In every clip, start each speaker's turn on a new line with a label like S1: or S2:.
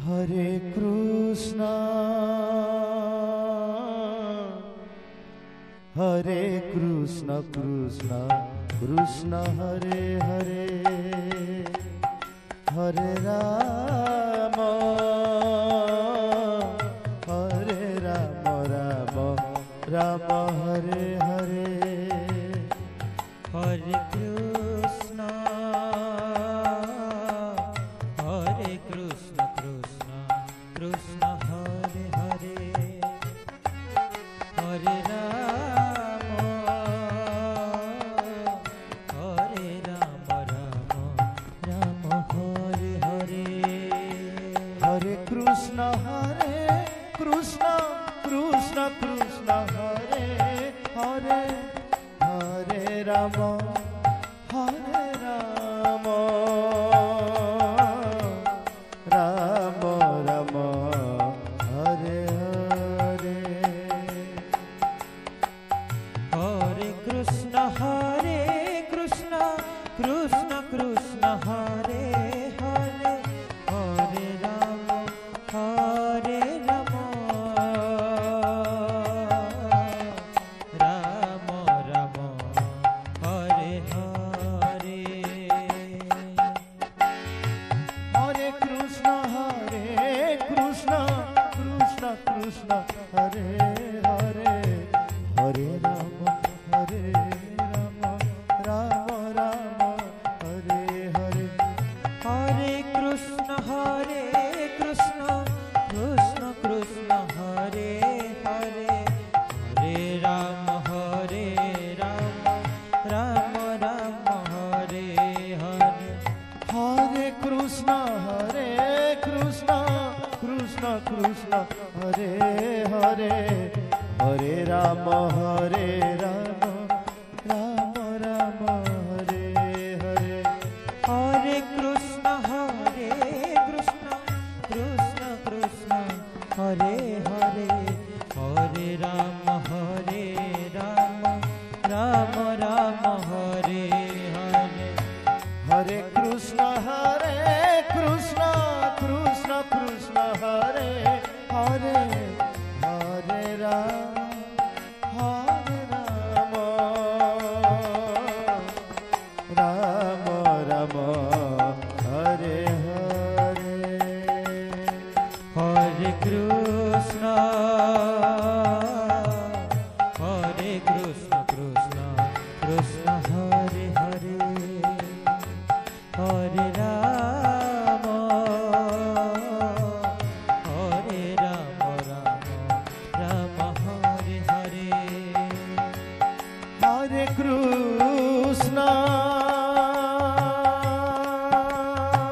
S1: Hare Krishna, Hare Krishna, Krishna Krishna, Hare Hare, Hare Rama, Hare Rama, Rama Rama, Hare Hare,
S2: Hare Krishna, Hare Krishna, Krishna Krishna, Hare Hare, Hare Rama, Hare Rama, Rama Rama, Hare Hare,
S1: Hare Krishna, Hare Krishna, Krishna Krishna, Hare Hare, Hare Rama, Hare Rama, Rama Rama, Hare Hare,
S2: Hare Krishna, Hare Krishna, Krishna Krishna, Hare Hare, Hare Rama, Hare Rama, Rama Rama, Hare Hare,
S1: Hare Krishna, Hare Krishna, Krishna Krishna, Hare Hare, Hare Rama, Hare Rama, Rama Rama, Hare Hare,
S2: Hare Krishna, Hare Krishna, Krishna Krishna, Hare Hare, Hare Rama, Hare Rama, Rama Rama, Hare Hare,
S1: Hare Krishna, Hare Krishna, Krishna Krishna, Hare Hare, Hare Rama, Hare Rama, Rama Rama, Hare Hare,
S2: Hare Krishna, Hare Krishna, Krishna Krishna, Hare Hare, Hare Rama, Hare Rama, Rama Rama, Hare Hare,
S1: Hare Krishna, Hare Krishna, Krishna Krishna, Hare Hare, Hare Rama, Hare Rama, Rama Rama, Hare Hare,
S2: Hare Krishna, Hare Krishna, Krishna Krishna, Hare Hare, Hare Rama, Hare Rama, Rama Rama, Hare Hare,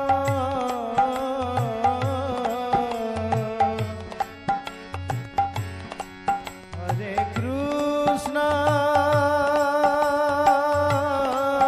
S1: Hare Krishna, Hare Krishna, Krishna Krishna, Hare Hare, Hare Rama, Hare Rama, Rama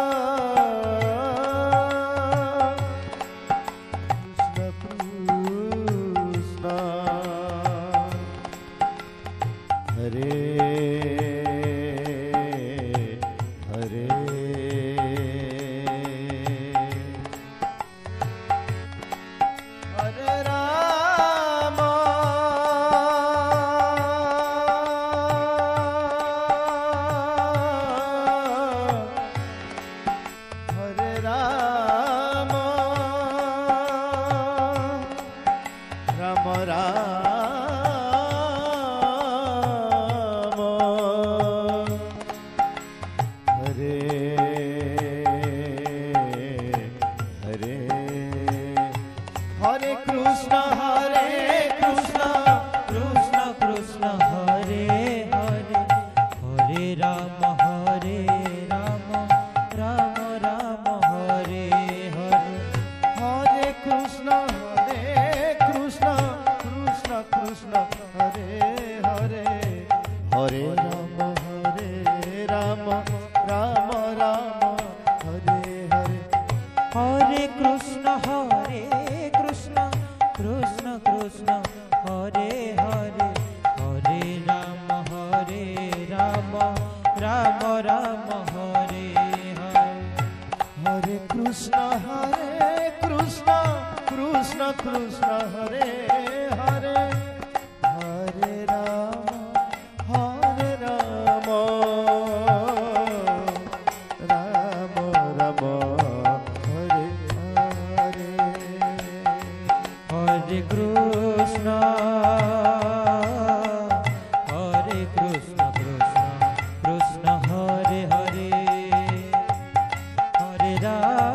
S1: Rama, Hare Hare, Hare Krishna, Hare Krishna,
S2: Krishna Krishna, Hare Hare, Hare Rama, Hare Rama, Rama Rama, Hare Hare,
S1: Hare Krishna, Hare Krishna, Krishna Krishna, Hare Hare, Hare Rama, Hare Rama, Rama Rama, Hare Hare,
S2: Hare Krishna, Hare Krishna, Krishna Krishna, Hare Hare, Hare Rama, Hare Rama, Rama Rama, Hare Hare,
S1: Hare Krishna, Hare Krishna, Krishna Krishna Krishna Hare Hare Hare Ram Ram Ram Hare Hare
S2: Hare Krishna Krishna Krishna Hare Hare Hare Ram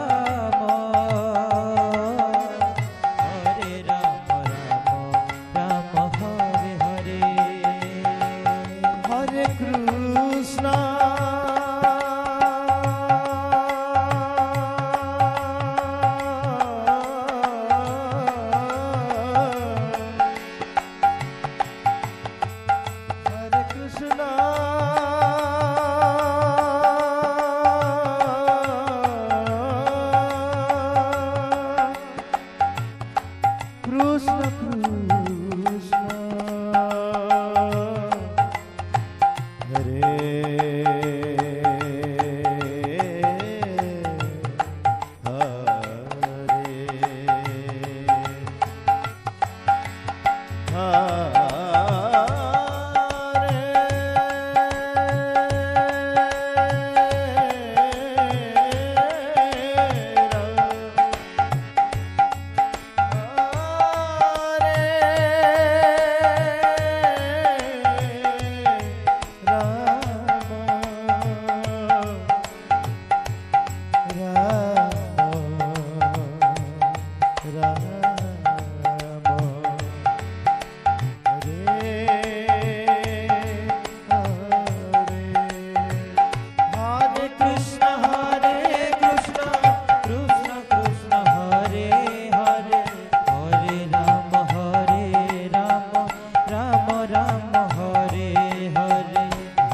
S2: Ram Hare Hare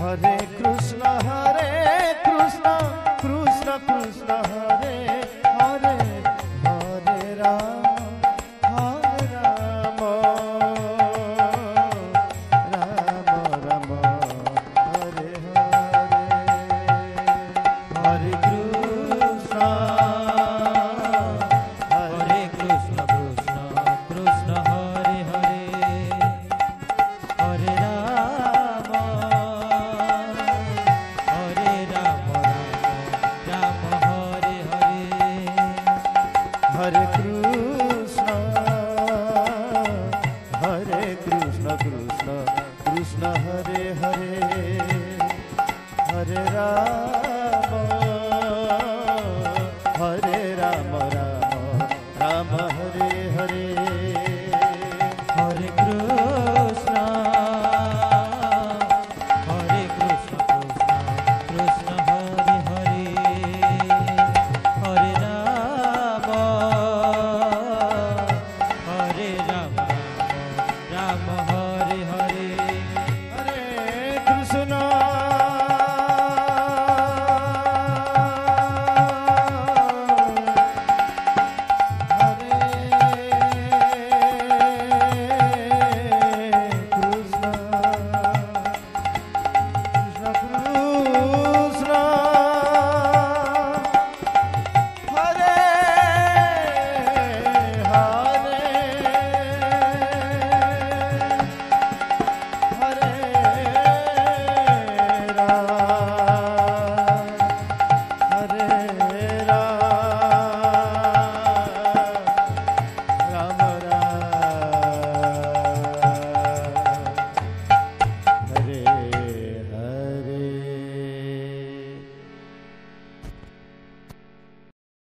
S1: Hare Krishna Krishna Hare Hare Hare Ram